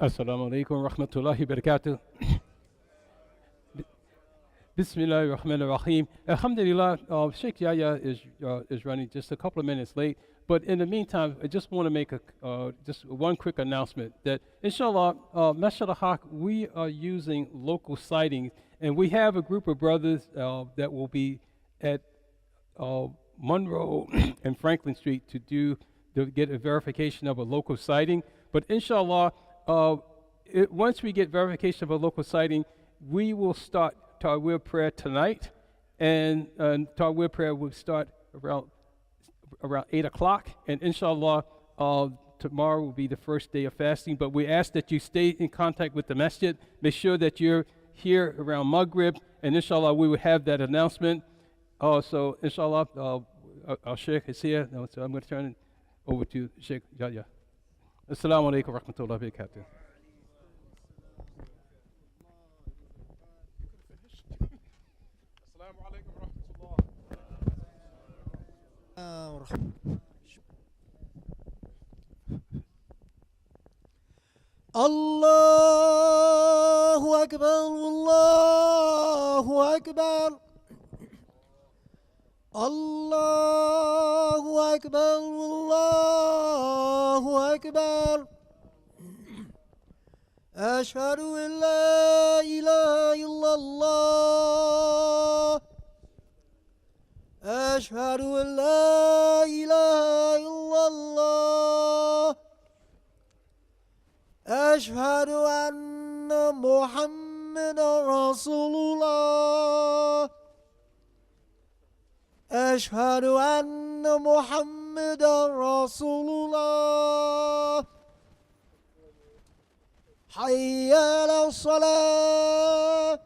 Assalamu alaykum wa rahmatullahi wa barakatuh. Bismillah ar-Rahman ar-Rahim. Alhamdulillah, Shaykh Yahya is running just a couple of minutes late. But in the meantime, I just want to make just one quick announcement that, inshallah, Masjid Ul Haqq, we are using local sightings, and we have a group of brothers that will be at Monroe and Franklin Street to get a verification of a local sighting. But inshallah, once we get verification of a local sighting, we will start Tawir prayer tonight, and Tawir prayer will start around 8 o'clock, and inshallah, tomorrow will be the first day of fasting. But we ask that you stay in contact with the masjid. Make sure that you're here around Maghrib, and inshallah, we will have that announcement. So inshallah, our Shaykh is here, so I'm going to turn it over to Shaykh Yahya. Assalamu alaykum wa rahmatullahi wa barakatuh. Assalamu alaykum wa rahmatullah. Allahu Akbar, Allahu Akbar. Allahu Akbar, Allahu Akbar. Ashhadu an la ilaha illallah. Ashhadu an la ilaha illallah. Ashhadu anna Muhammadan Rasulullah. أشهد أن محمدا رسول الله. حي على الصلاة.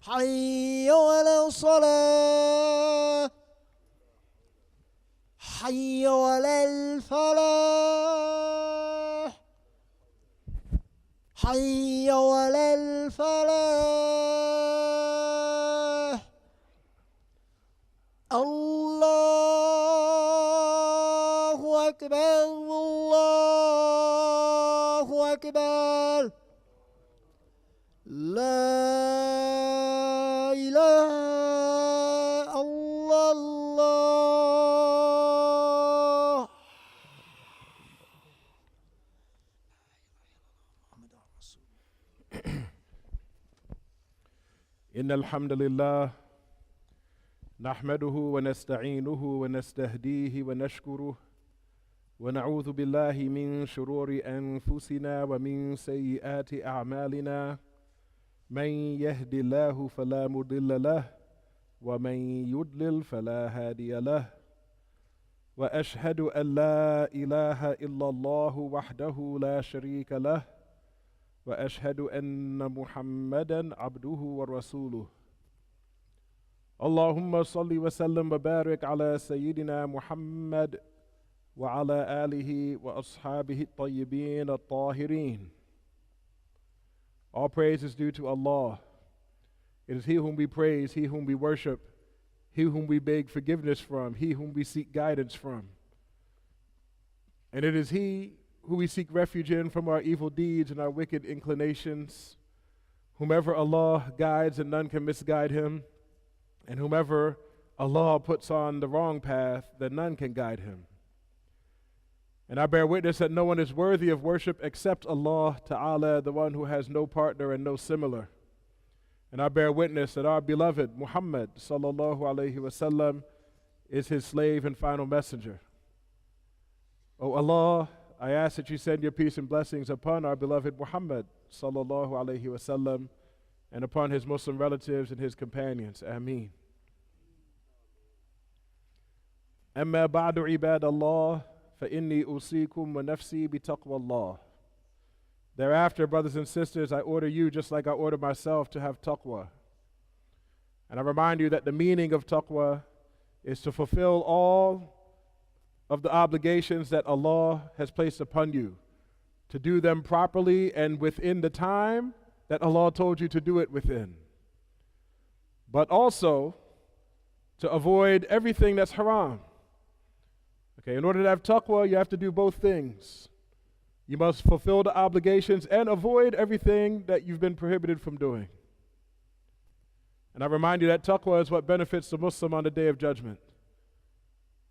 حي على الصلاة. حي على الفلاح. حي على الفلاح. الله أكبر، الله أكبر. لا إله إلا الله. إن الحمد لله نحمده ونستعينه ونستهديه ونشكره ونعوذ بالله من شرور أنفسنا ومن سيئات أعمالنا. من يهد الله فلا مضل له ومن يضلل فلا هادي له. وأشهد أن لا إله إلا الله وحده لا شريك له وأشهد أن محمدا عبده ورسوله. اللهم صل وسلم وبارك على سيدنا محمد وعلى آله وأصحابه الطيبين الطاهرين. All praise is due to Allah. It is He whom we praise, He whom we worship, He whom we beg forgiveness from, He whom we seek guidance from. And it is He who we seek refuge in from our evil deeds and our wicked inclinations. Whomever Allah guides and none can misguide him, and whomever Allah puts on the wrong path, then none can guide him. And I bear witness that no one is worthy of worship except Allah Ta'ala, the one who has no partner and no similar. And I bear witness that our beloved Muhammad Sallallahu Alaihi Wasallam is His slave and final messenger. O Allah, I ask that you send your peace and blessings upon our beloved Muhammad Sallallahu Alaihi Wasallam and upon his Muslim relatives and his companions. Ameen. أما بعد عباد الله فإني أوصيكم ونفسي بتقوى الله. Thereafter, brothers and sisters, I order you, just like I order myself, to have taqwa. And I remind you that the meaning of taqwa is to fulfill all of the obligations that Allah has placed upon you, to do them properly and within the time that Allah told you to do it within. But also to avoid everything that's haram. Okay, in order to have taqwa, you have to do both things. You must fulfill the obligations and avoid everything that you've been prohibited from doing. And I remind you that taqwa is what benefits the Muslim on the Day of Judgment.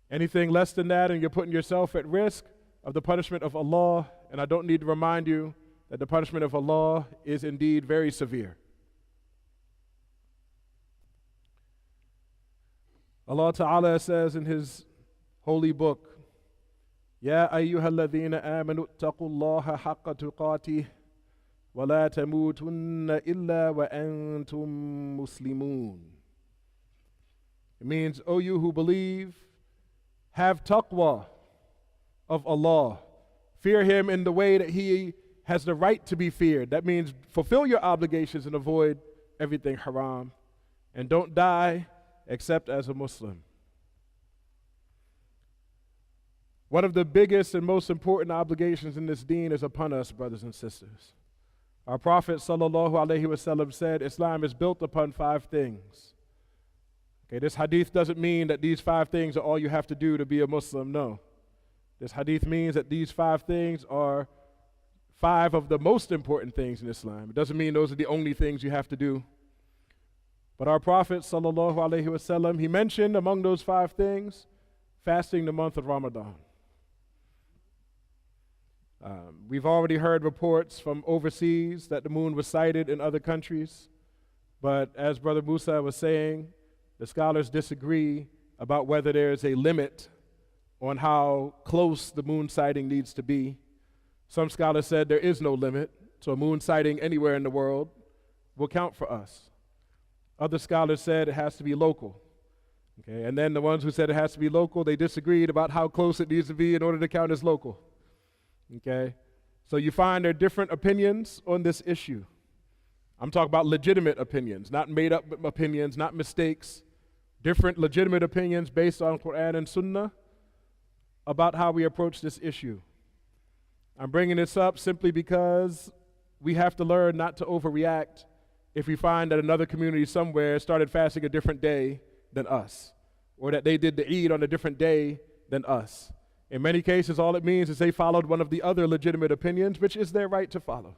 Anything less than that, and you're putting yourself at risk of the punishment of Allah. And I don't need to remind you that the punishment of Allah is indeed very severe. Allah Ta'ala says in His holy book, Ya ayyuha alladhina amanu ittaqullaha haqqa tuqatih wa la tamutunna illa wa antum muslimun. It means, O you who believe, have taqwa of Allah. Fear Him in the way that He has the right to be feared. That means fulfill your obligations and avoid everything haram. And don't die except as a Muslim. One of the biggest and most important obligations in this deen is upon us, brothers and sisters. Our Prophet ﷺ said Islam is built upon 5 things. Okay, this hadith doesn't mean that these 5 things are all you have to do to be a Muslim. No. This hadith means that these 5 things are 5 of the most important things in Islam. It doesn't mean those are the only things you have to do. But our Prophet ﷺ, he mentioned among those 5 things, fasting the month of Ramadan. We've already heard reports from overseas that the moon was sighted in other countries. But as Brother Musa was saying, the scholars disagree about whether there is a limit on how close the moon sighting needs to be. Some scholars said there is no limit, so a moon sighting anywhere in the world will count for us. Other scholars said it has to be local. Okay, and then the ones who said it has to be local, they disagreed about how close it needs to be in order to count as local. Okay, so you find there are different opinions on this issue. I'm talking about legitimate opinions, not made up opinions, not mistakes. Different legitimate opinions based on Quran and Sunnah about how we approach this issue. I'm bringing this up simply because we have to learn not to overreact if we find that another community somewhere started fasting a different day than us, or that they did the Eid on a different day than us. In many cases, all it means is they followed one of the other legitimate opinions, which is their right to follow.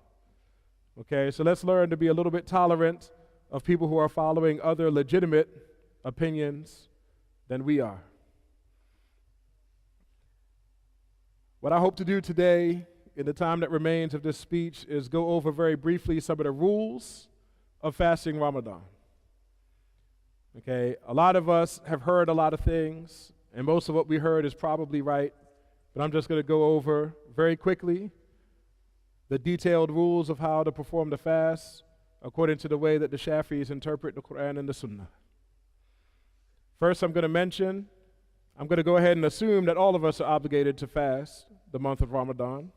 Okay, so let's learn to be a little bit tolerant of people who are following other legitimate opinions than we are. What I hope to do today, in the time that remains of this speech, is go over very briefly some of the rules of fasting Ramadan. Okay, a lot of us have heard a lot of things, and most of what we heard is probably right, but I'm just going to go over very quickly the detailed rules of how to perform the fast according to the way that the Shafi'is interpret the Quran and the Sunnah. First, I'm going to go ahead and assume that all of us are obligated to fast the month of Ramadan.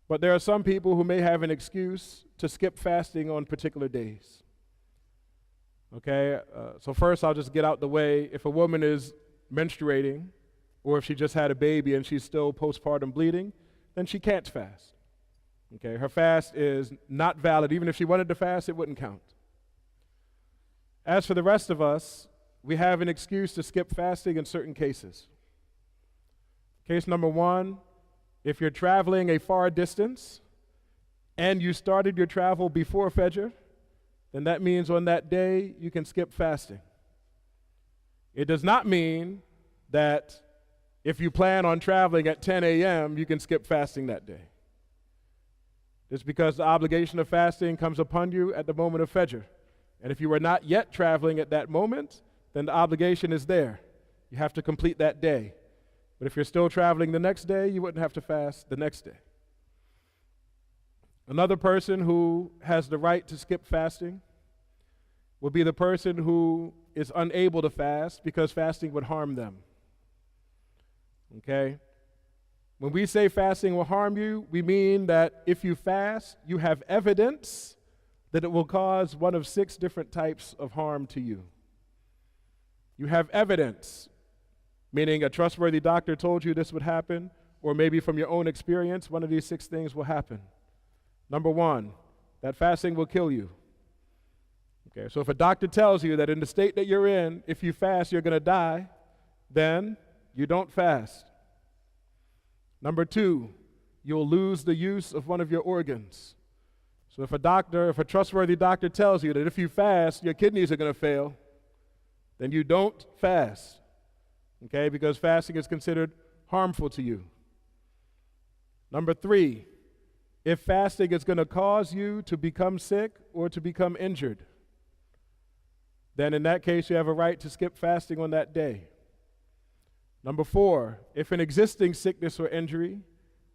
But there are some people who may have an excuse to skip fasting on particular days. Okay, so first I'll just get out the way. If a woman is menstruating, or if she just had a baby and she's still postpartum bleeding, then she can't fast. Okay, her fast is not valid. Even if she wanted to fast, it wouldn't count. As for the rest of us, we have an excuse to skip fasting in certain cases. Case number 1, if you're traveling a far distance and you started your travel before Fajr, then that means on that day you can skip fasting. It does not mean that if you plan on traveling at 10 a.m., you can skip fasting that day. Just because the obligation of fasting comes upon you at the moment of Fajr. And if you were not yet traveling at that moment, then the obligation is there. You have to complete that day. But if you're still traveling the next day, you wouldn't have to fast the next day. Another person who has the right to skip fasting would be the person who is unable to fast because fasting would harm them. Okay? When we say fasting will harm you, we mean that if you fast, you have evidence that it will cause one of 6 different types of harm to you. You have evidence, meaning a trustworthy doctor told you this would happen, or maybe from your own experience, one of these 6 things will happen. Number 1, that fasting will kill you. Okay, so if a doctor tells you that in the state that you're in, if you fast, you're going to die, then you don't fast. Number 2, you'll lose the use of one of your organs. So if a trustworthy doctor tells you that if you fast, your kidneys are going to fail, then you don't fast, okay, because fasting is considered harmful to you. Number 3, if fasting is going to cause you to become sick or to become injured, then in that case you have a right to skip fasting on that day. Number 4, if an existing sickness or injury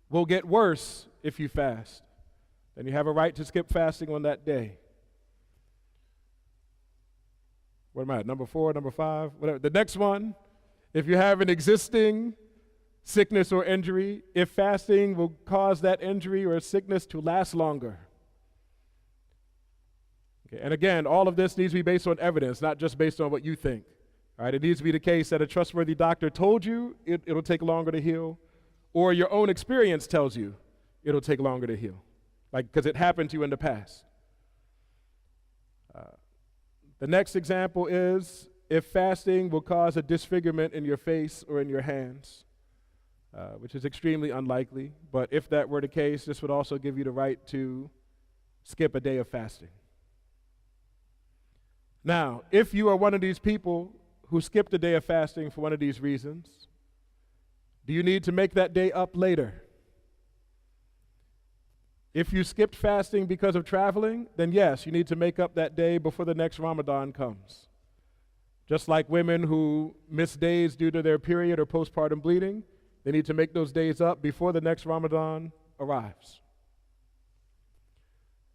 will get worse if you fast, then you have a right to skip fasting on that day. What am I at? Number 4, number 5, whatever. The next one, if you have an existing sickness or injury, if fasting will cause that injury or sickness to last longer. Okay, and again, all of this needs to be based on evidence, not just based on what you think. All right, it needs to be the case that a trustworthy doctor told you it'll take longer to heal, or your own experience tells you it'll take longer to heal, like because it happened to you in the past. The next example is if fasting will cause a disfigurement in your face or in your hands, which is extremely unlikely, but if that were the case, this would also give you the right to skip a day of fasting. Now, if you are one of these people who skipped a day of fasting for one of these reasons, do you need to make that day up later? If you skipped fasting because of traveling, then yes, you need to make up that day before the next Ramadan comes. Just like women who miss days due to their period or postpartum bleeding, they need to make those days up before the next Ramadan arrives.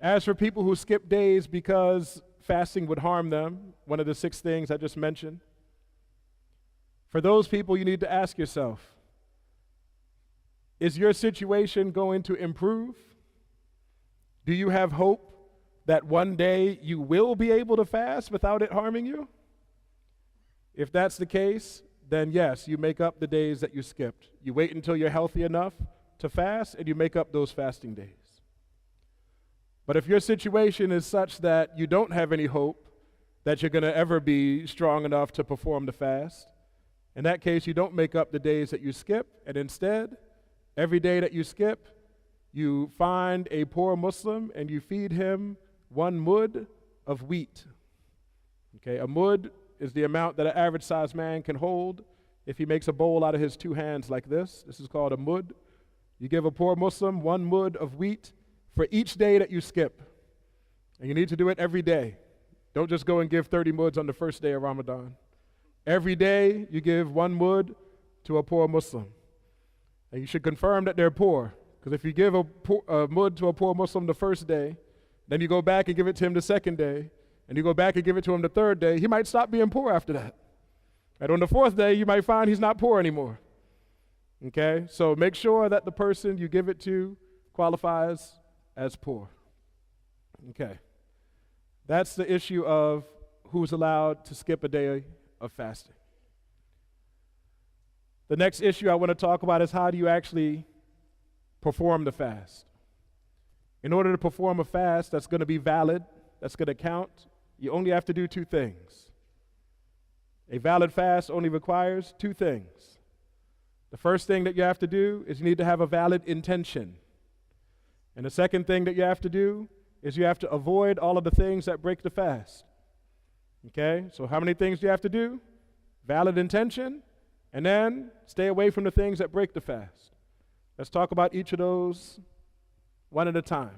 As for people who skip days because fasting would harm them, one of the 6 things I just mentioned, for those people you need to ask yourself, is your situation going to improve? Do you have hope that one day you will be able to fast without it harming you? If that's the case, then yes, you make up the days that you skipped. You wait until you're healthy enough to fast, and you make up those fasting days. But if your situation is such that you don't have any hope that you're going to ever be strong enough to perform the fast, in that case, you don't make up the days that you skip, and instead, every day that you skip, you find a poor Muslim and you feed him 1 mud of wheat. Okay, a mud is the amount that an average sized man can hold if he makes a bowl out of his 2 hands like this. This is called a mud. You give a poor Muslim 1 mud of wheat for each day that you skip. And you need to do it every day. Don't just go and give 30 muds on the first day of Ramadan. Every day you give 1 mud to a poor Muslim. And you should confirm that they're poor. Because if you give a mud to a poor Muslim the first day, then you go back and give it to him the second day, and you go back and give it to him the third day, he might stop being poor after that. And on the 4th day, you might find he's not poor anymore. Okay? So make sure that the person you give it to qualifies as poor. Okay. That's the issue of who's allowed to skip a day of fasting. The next issue I want to talk about is how do you actually perform the fast. In order to perform a fast that's going to be valid, that's going to count, you only have to do 2 things. A valid fast only requires 2 things. The first thing that you have to do is you need to have a valid intention. And the second thing that you have to do is you have to avoid all of the things that break the fast. Okay? So how many things do you have to do? Valid intention, and then stay away from the things that break the fast. Let's talk about each of those one at a time.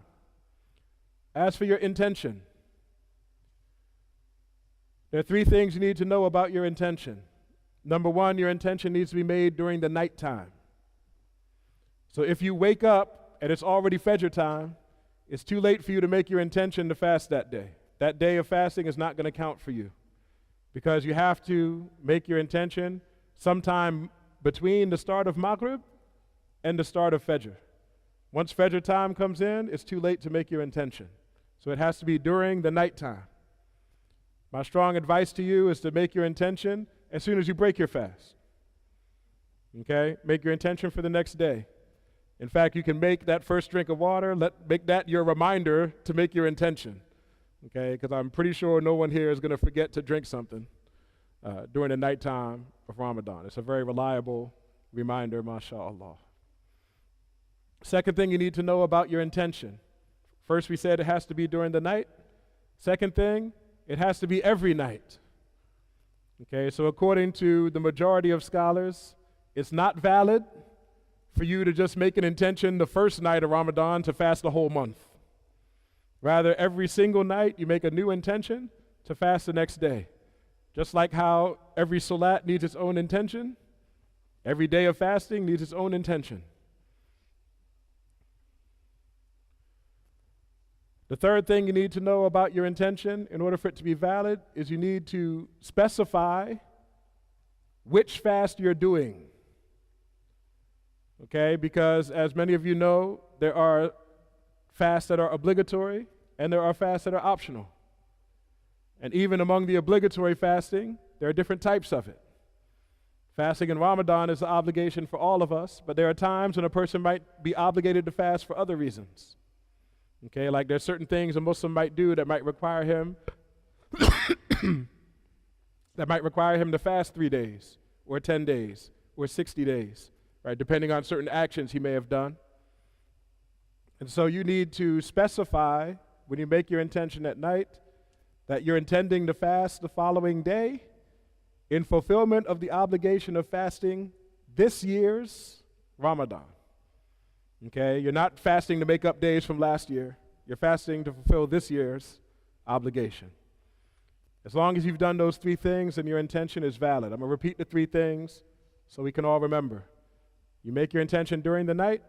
As for your intention, there are 3 things you need to know about your intention. Number 1, your intention needs to be made during the nighttime. So if you wake up and it's already Fajr time, it's too late for you to make your intention to fast that day. That day of fasting is not going to count for you because you have to make your intention sometime between the start of Maghrib and the start of Fajr. Once Fajr time comes in, it's too late to make your intention. So it has to be during the nighttime. My strong advice to you is to make your intention as soon as you break your fast. Okay? Make your intention for the next day. In fact, you can make that first drink of water, make that your reminder to make your intention. Okay? Because I'm pretty sure no one here is going to forget to drink something during the nighttime of Ramadan. It's a very reliable reminder, mashallah. Second thing you need to know about your intention. First, we said it has to be during the night. Second thing, it has to be every night. Okay, so according to the majority of scholars, it's not valid for you to just make an intention the first night of Ramadan to fast the whole month. Rather, every single night you make a new intention to fast the next day. Just like how every salat needs its own intention, every day of fasting needs its own intention. The third thing you need to know about your intention in order for it to be valid is you need to specify which fast you're doing. Okay, because as many of you know, there are fasts that are obligatory and there are fasts that are optional. And even among the obligatory fasting, there are different types of it. Fasting in Ramadan is an obligation for all of us, but there are times when a person might be obligated to fast for other reasons. Okay, like there's certain things a Muslim might do that might require him to fast 3 days or 10 days or 60 days, right? Depending on certain actions he may have done. And so you need to specify when you make your intention at night that you're intending to fast the following day in fulfillment of the obligation of fasting this year's Ramadan. Okay, you're not fasting to make up days from last year. You're fasting to fulfill this year's obligation. As long as you've done those three things, then your intention is valid. I'm going to repeat the three things so we can all remember. You make your intention during the night,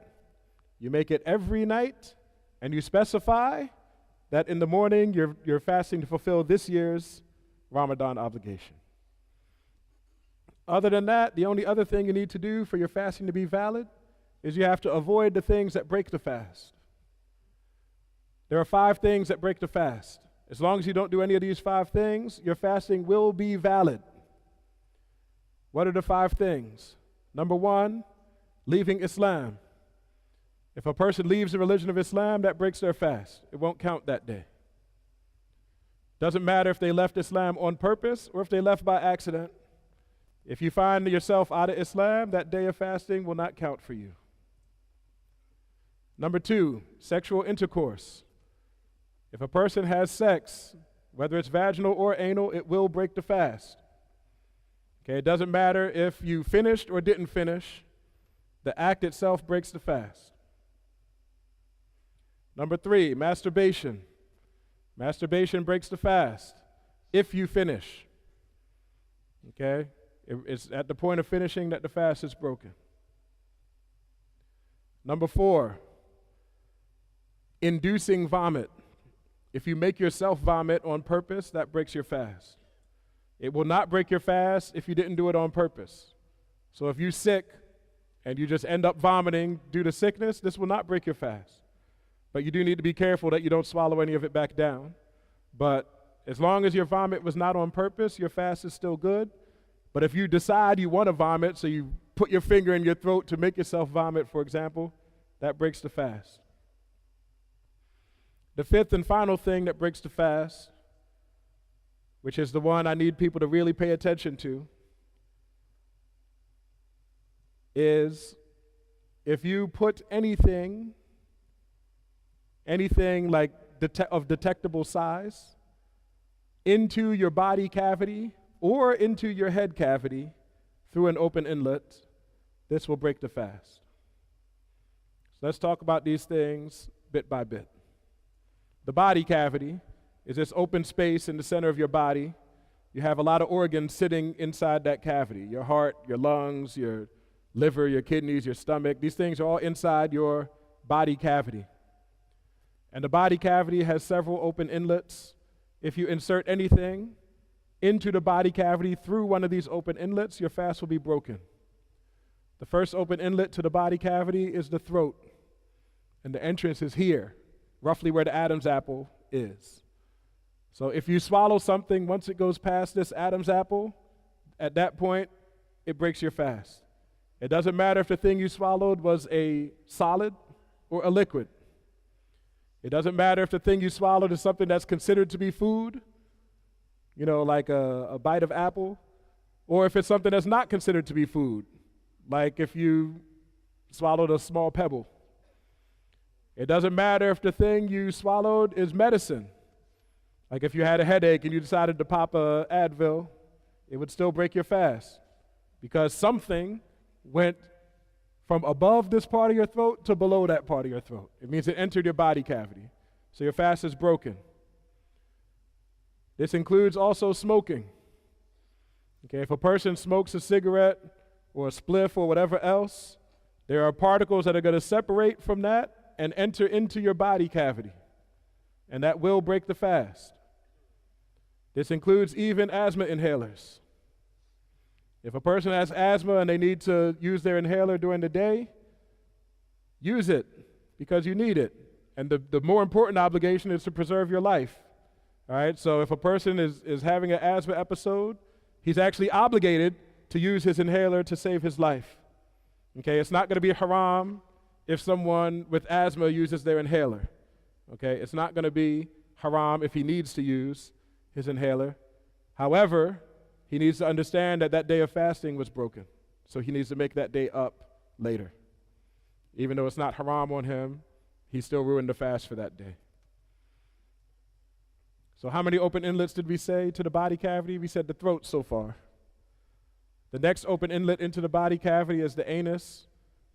you make it every night, and you specify that in the morning you're fasting to fulfill this year's Ramadan obligation. Other than that, the only other thing you need to do for your fasting to be valid is you have to avoid the things that break the fast. There are 5 things that break the fast. As long as you don't do any of these 5 things, your fasting will be valid. What are the 5 things? Number 1, leaving Islam. If a person leaves the religion of Islam, that breaks their fast. It won't count that day. Doesn't matter if they left Islam on purpose or if they left by accident. If you find yourself out of Islam, that day of fasting will not count for you. Number 2, sexual intercourse. If a person has sex, whether it's vaginal or anal, it will break the fast. Okay, it doesn't matter if you finished or didn't finish, the act itself breaks the fast. Number 3, masturbation. Masturbation breaks the fast if you finish. Okay, it's at the point of finishing that the fast is broken. Number 4, inducing vomit. If you make yourself vomit on purpose, that breaks your fast. It will not break your fast if you didn't do it on purpose. So if you're sick and you just end up vomiting due to sickness, this will not break your fast. But you do need to be careful that you don't swallow any of it back down. But as long as your vomit was not on purpose, your fast is still good. But if you decide you want to vomit, so you put your finger in your throat to make yourself vomit, for example, that breaks the fast. The 5th and final thing that breaks the fast, which is the one I need people to really pay attention to, is if you put anything like of detectable size into your body cavity or into your head cavity through an open inlet, this will break the fast. So let's talk about these things bit by bit. The body cavity is this open space in the center of your body. You have a lot of organs sitting inside that cavity. Your heart, your lungs, your liver, your kidneys, your stomach. These things are all inside your body cavity. And the body cavity has several open inlets. If you insert anything into the body cavity through one of these open inlets, your fast will be broken. The first open inlet to the body cavity is the throat. And the entrance is here, roughly where the Adam's apple is. So if you swallow something, once it goes past this Adam's apple, at that point, it breaks your fast. It doesn't matter if the thing you swallowed was a solid or a liquid. It doesn't matter if the thing you swallowed is something that's considered to be food, like a bite of apple, or if it's something that's not considered to be food, like if you swallowed a small pebble. It doesn't matter if the thing you swallowed is medicine. Like if you had a headache and you decided to pop a Advil, it would still break your fast because something went from above this part of your throat to below that part of your throat. It means it entered your body cavity. So your fast is broken. This includes also smoking. Okay, if a person smokes a cigarette or a spliff or whatever else, there are particles that are going to separate from that and enter into your body cavity. And that will break the fast. This includes even asthma inhalers. If a person has asthma and they need to use their inhaler during the day, use it because you need it. And the more important obligation is to preserve your life. All right, so if a person is having an asthma episode, he's actually obligated to use his inhaler to save his life. Okay, it's not going to be haram if someone with asthma uses their inhaler. Okay, it's not going to be haram if he needs to use his inhaler. However, he needs to understand that that day of fasting was broken. So he needs to make that day up later. Even though it's not haram on him, he still ruined the fast for that day. So how many open inlets did we say to the body cavity? We said the throat so far. The next open inlet into the body cavity is the anus.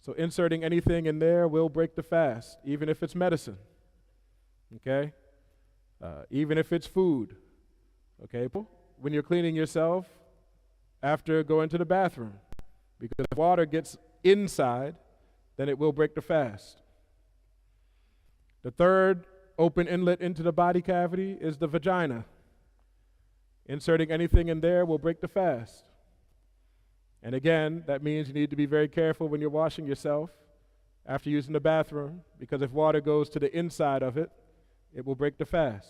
So inserting anything in there will break the fast, even if it's medicine. Okay? Even if it's food. Okay? When you're cleaning yourself after going to the bathroom. Because if water gets inside, then it will break the fast. The third open inlet into the body cavity is the vagina. Inserting anything in there will break the fast. And again, that means you need to be very careful when you're washing yourself after using the bathroom, because if water goes to the inside of it, it will break the fast.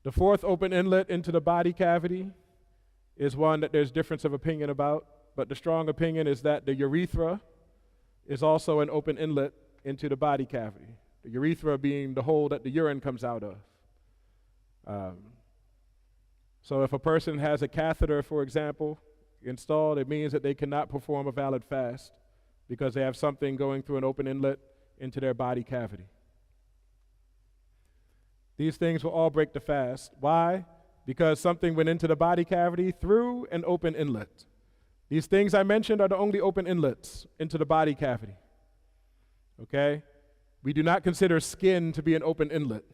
The fourth open inlet into the body cavity is one that there's difference of opinion about, but the strong opinion is that the urethra is also an open inlet into the body cavity. The urethra being the hole that the urine comes out of. So if a person has a catheter, for example, installed, it means that they cannot perform a valid fast because they have something going through an open inlet into their body cavity. These things will all break the fast. Why? Because something went into the body cavity through an open inlet. These things I mentioned are the only open inlets into the body cavity. Okay? We do not consider skin to be an open inlet.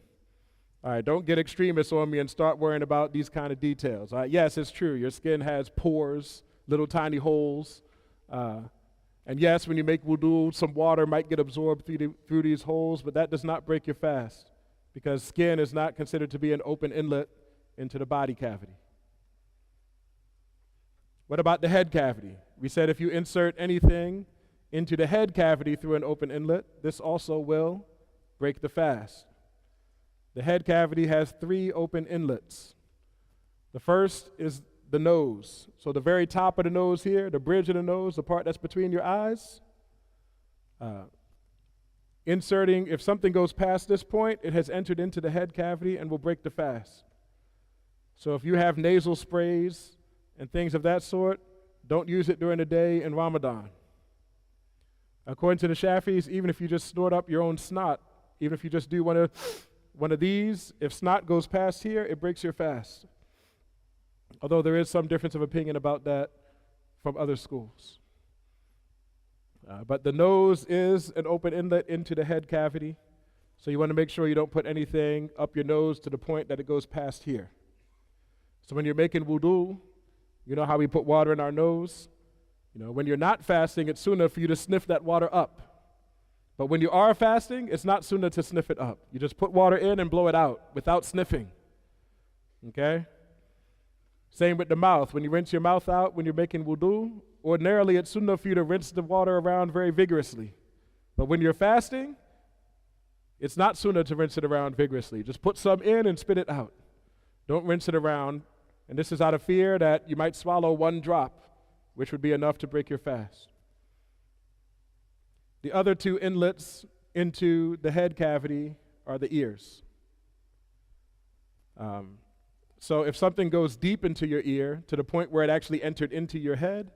All right, don't get extremists on me and start worrying about these kind of details. All right, yes, it's true. Your skin has pores, little tiny holes. And yes, when you make wudu, some water might get absorbed through these holes, but that does not break your fast because skin is not considered to be an open inlet into the body cavity. What about the head cavity? We said if you insert anything into the head cavity through an open inlet, this also will break the fast. The head cavity has 3 open inlets. The first is the nose. So the very top of the nose here, the bridge of the nose, the part that's between your eyes, inserting, if something goes past this point, it has entered into the head cavity and will break the fast. So if you have nasal sprays and things of that sort, don't use it during the day in Ramadan. According to the Shafis, even if you just snort up your own snot, even if you just do one of these, if snot goes past here, it breaks your fast. Although there is some difference of opinion about that from other schools. But the nose is an open inlet into the head cavity, so you want to make sure you don't put anything up your nose to the point that it goes past here. So when you're making wudu, you know how we put water in our nose? You know, when you're not fasting, it's sunnah for you to sniff that water up. But when you are fasting, it's not sunnah to sniff it up. You just put water in and blow it out without sniffing. Okay? Same with the mouth. When you rinse your mouth out when you're making wudu, ordinarily it's sunnah for you to rinse the water around very vigorously. But when you're fasting, it's not sunnah to rinse it around vigorously. Just put some in and spit it out. Don't rinse it around. And this is out of fear that you might swallow 1 drop, which would be enough to break your fast. The other 2 inlets into the head cavity are the ears. So if something goes deep into your ear to the point where it actually entered into your head,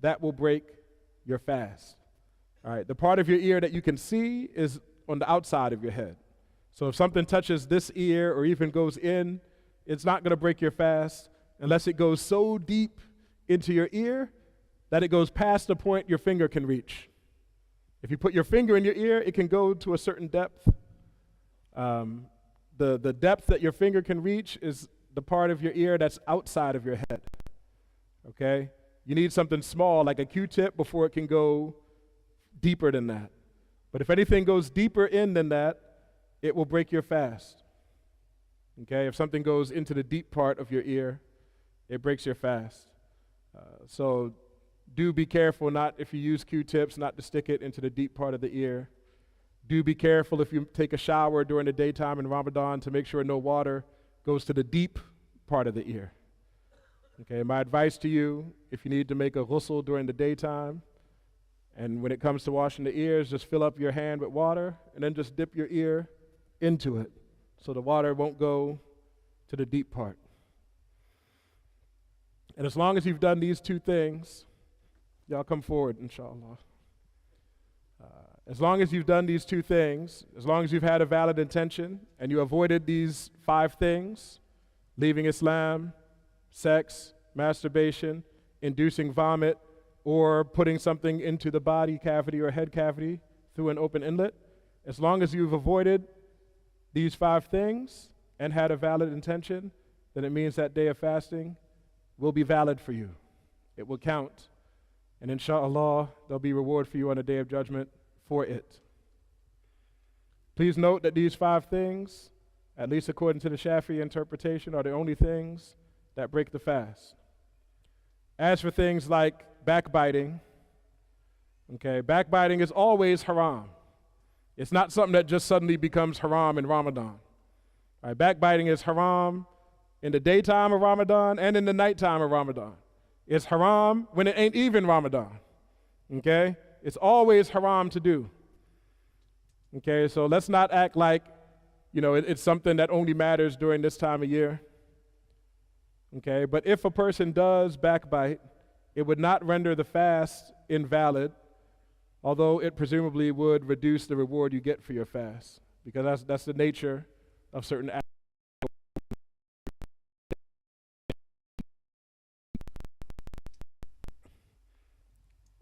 that will break your fast. All right, the part of your ear that you can see is on the outside of your head. So if something touches this ear or even goes in, it's not going to break your fast unless it goes so deep into your ear that it goes past the point your finger can reach. If you put your finger in your ear, it can go to a certain depth. The depth that your finger can reach is the part of your ear that's outside of your head. Okay? You need something small like a Q-tip before it can go deeper than that. But if anything goes deeper in than that, it will break your fast. Okay? If something goes into the deep part of your ear, it breaks your fast. So do be careful, not if you use Q-tips, not to stick it into the deep part of the ear. Do be careful if you take a shower during the daytime in Ramadan to make sure no water goes to the deep part of the ear. Okay, my advice to you, if you need to make a ghusl during the daytime, and when it comes to washing the ears, just fill up your hand with water and then just dip your ear into it so the water won't go to the deep part. And as long as you've done these two things, y'all come forward, inshallah. As long as you've done these two things, as long as you've had a valid intention and you avoided these 5 things, leaving Islam, sex, masturbation, inducing vomit, or putting something into the body cavity or head cavity through an open inlet, as long as you've avoided these 5 things and had a valid intention, then it means that day of fasting will be valid for you. It will count. And inshallah, there'll be reward for you on the day of judgment for it. Please note that these 5 things, at least according to the Shafi'i interpretation, are the only things that break the fast. As for things like backbiting, okay, backbiting is always haram. It's not something that just suddenly becomes haram in Ramadan. All right, backbiting is haram in the daytime of Ramadan and in the nighttime of Ramadan. It's haram when it ain't even Ramadan. Okay? It's always haram to do. Okay, so let's not act like, it's something that only matters during this time of year. Okay, but if a person does backbite, it would not render the fast invalid, although it presumably would reduce the reward you get for your fast, because that's the nature of certain acts.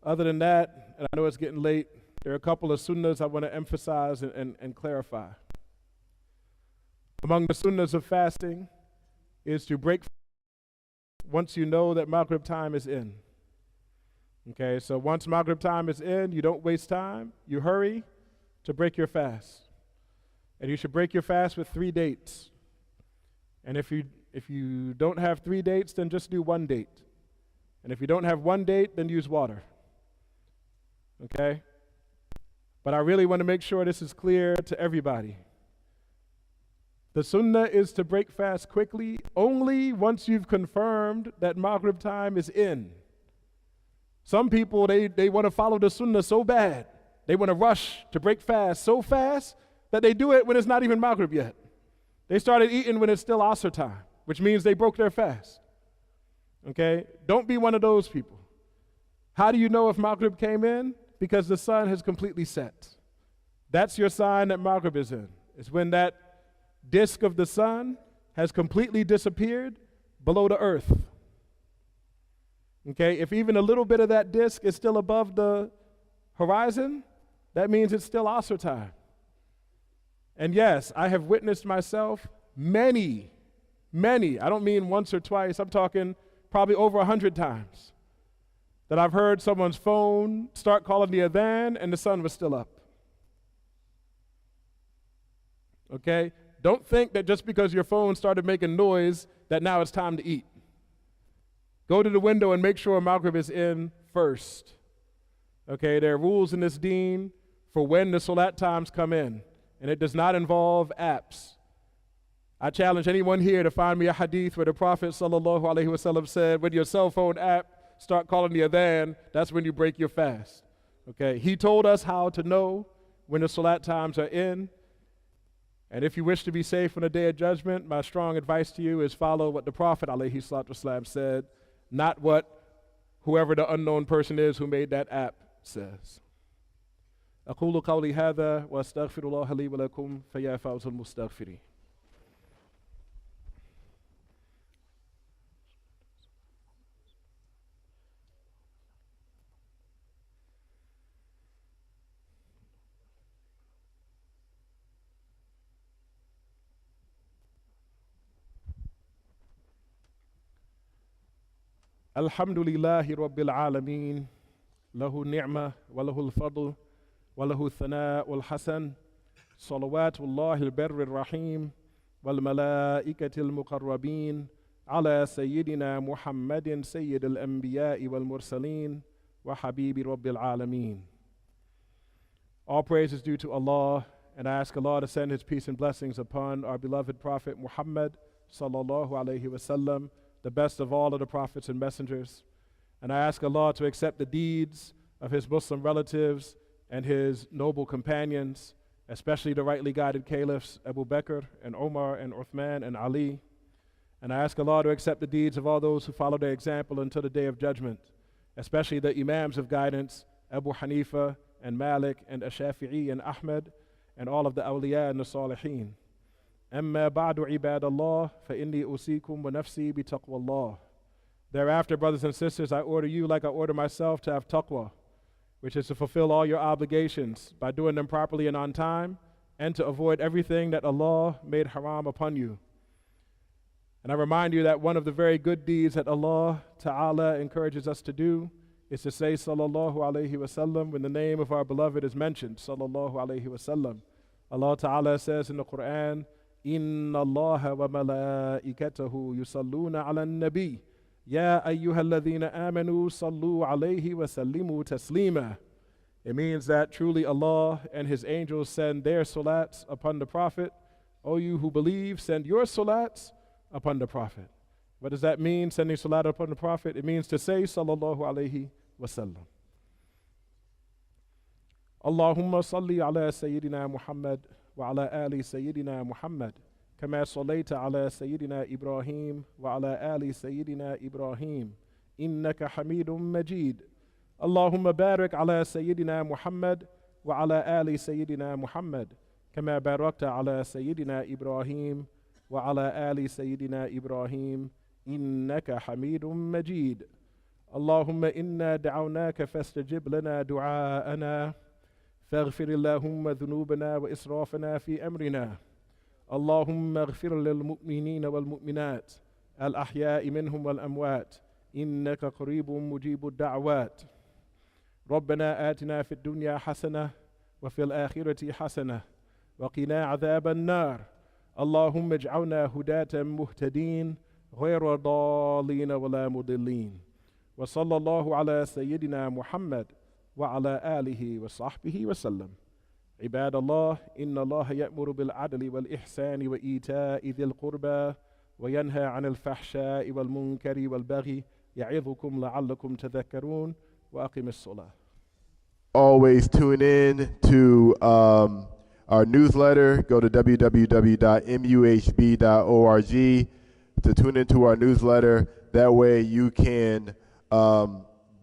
Other than that, and I know it's getting late, there are a couple of sunnahs I want to emphasize and clarify. Among the sunnahs of fasting is to break once you know that Maghrib time is in. Okay, so once Maghrib time is in, you don't waste time, you hurry to break your fast. And you should break your fast with 3 dates. And if you don't have 3 dates, then just do 1 date. And if you don't have 1 date, then use water. Okay? But I really want to make sure this is clear to everybody. The sunnah is to break fast quickly only once you've confirmed that Maghrib time is in. Some people, they want to follow the sunnah so bad. They want to rush to break fast so fast that they do it when it's not even Maghrib yet. They started eating when it's still Asr time, which means they broke their fast. Okay? Don't be one of those people. How do you know if Maghrib came in? Because the sun has completely set. That's your sign that Maghrib is in. It's when that disk of the sun has completely disappeared below the earth. Okay, if even a little bit of that disk is still above the horizon, that means it's still Asr time. And yes, I have witnessed myself many, I don't mean once or twice, I'm talking probably over 100 times, that I've heard someone's phone start calling the adhan and the sun was still up. Okay? Don't think that just because your phone started making noise that now it's time to eat. Go to the window and make sure Maghrib is in first. Okay, there are rules in this deen for when the salat times come in, and it does not involve apps. I challenge anyone here to find me a hadith where the Prophet ﷺ said, when your cell phone app start calling the adhan, that's when you break your fast. Okay, he told us how to know when the salat times are in. And if you wish to be safe on the day of judgment, my strong advice to you is follow what the Prophet ﷺ said, not what whoever the unknown person is who made that app says. أقول قولي هذا وأستغفر الله لي ولكم فيا فوز المستغفرين. الحمد لله رب العالمين له النعمة وله الفضل وله الثناء والحسن صلوات الله البر الرحيم والملائكة المقربين على سيدنا محمد سيد الأنبياء والمرسلين وحبيب رب العالمين. All praise is due to Allah, and I ask Allah to send His peace and blessings upon our beloved Prophet Muhammad sallallahu alayhi wasallam, the best of all of the prophets and messengers. And I ask Allah to accept the deeds of His Muslim relatives and His noble companions, especially the rightly guided caliphs Abu Bakr and Omar and Uthman and Ali. And I ask Allah to accept the deeds of all those who follow their example until the day of judgment, especially the Imams of guidance, Abu Hanifa and Malik and Ash-Shafi'i and Ahmed, and all of the awliya and the salihin. أما بعد عباد الله فإني أوصيكم ونفسي بتقوى الله. Thereafter, brothers and sisters, I order you like I order myself to have taqwa, which is to fulfill all your obligations by doing them properly and on time, and to avoid everything that Allah made haram upon you. And I remind you that one of the very good deeds that Allah Ta'ala encourages us to do is to say sallallahu alayhi wasallam when the name of our beloved is mentioned, sallallahu alayhi wasallam. Allah Ta'ala says in the Quran, Inna Allah wa malaikatahu yusalluna ala nabi. Ya ayyuhalladhina amanu sallu alayhi wa sallimu taslima. It means that truly Allah and His angels send their salats upon the Prophet. O you who believe, send your salats upon the Prophet. What does that mean, sending salat upon the Prophet? It means to say sallallahu alayhi wa sallam. Allahumma salli ala Sayyidina Muhammad wa ala ali Sayyidina Muhammad. كما صليت على سيدنا إبراهيم وعلى آل سيدنا إبراهيم إنك حميد مجيد. اللهم بارك على سيدنا محمد وعلى آل سيدنا محمد كما باركت على سيدنا إبراهيم وعلى آل سيدنا إبراهيم إنك حميد مجيد. اللهم إنا دعوناك فاستجب لنا دعاءنا فاغفر اللهم ذنوبنا وإسرافنا في أمرنا. اللهم اغفر للمؤمنين والمؤمنات الأحياء منهم والأموات إنك قريب مجيب الدعوات. ربنا آتنا في الدنيا حسنة وفي الآخرة حسنة وقنا عذاب النار. اللهم اجعلنا هداة مهتدين غير ضالين ولا مضلين. وصلى الله على سيدنا محمد وعلى آله وصحبه وسلم. عباد الله إن الله يأمر بالعدل والإحسان وإيتاء ذي القربى وينهى عن الفحشاء والمنكر والبغي يعظكم لعلكم تذكرون وأقم الصلاة. Always tune in to our newsletter. Go to www.muhb.org to tune into our newsletter. That way you can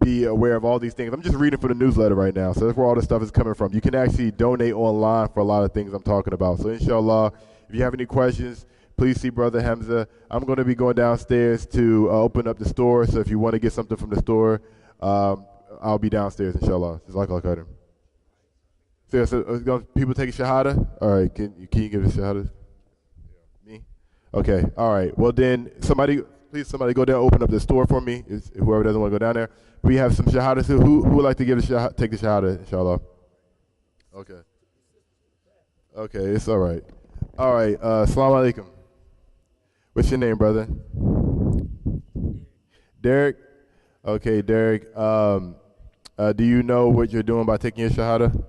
be aware of all these things. I'm just reading for the newsletter right now, so that's where all this stuff is coming from. You can actually donate online for a lot of things I'm talking about. So inshallah, if you have any questions, please see Brother Hamza. I'm going to be going downstairs to open up the store, so if you want to get something from the store, I'll be downstairs, inshallah. Jazakallah khairan. So people take a shahada? All right, can you give a shahada? Me? Okay, all right. Well then, please somebody go down, open up the store for me, whoever doesn't want to go down there. We have some shahadas. Who would like to take the shahada, inshallah? Okay. Okay, it's all right. All right, Salamu alaykum. What's your name, brother? Derek? Okay, Derek. Do you know what you're doing by taking your shahada?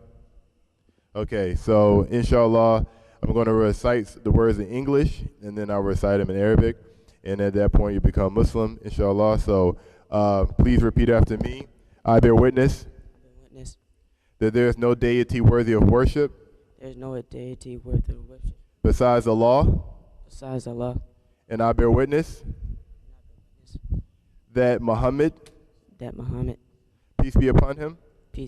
Okay, so inshallah, I'm going to recite the words in English, and then I'll recite them in Arabic. And at that point, you become Muslim, inshallah. So please repeat after me. I bear witness that there is no deity worthy of worship. There is no deity worthy of worship Besides Allah. besides Allah. And I bear witness that Muhammad, That Muhammad, peace be upon him,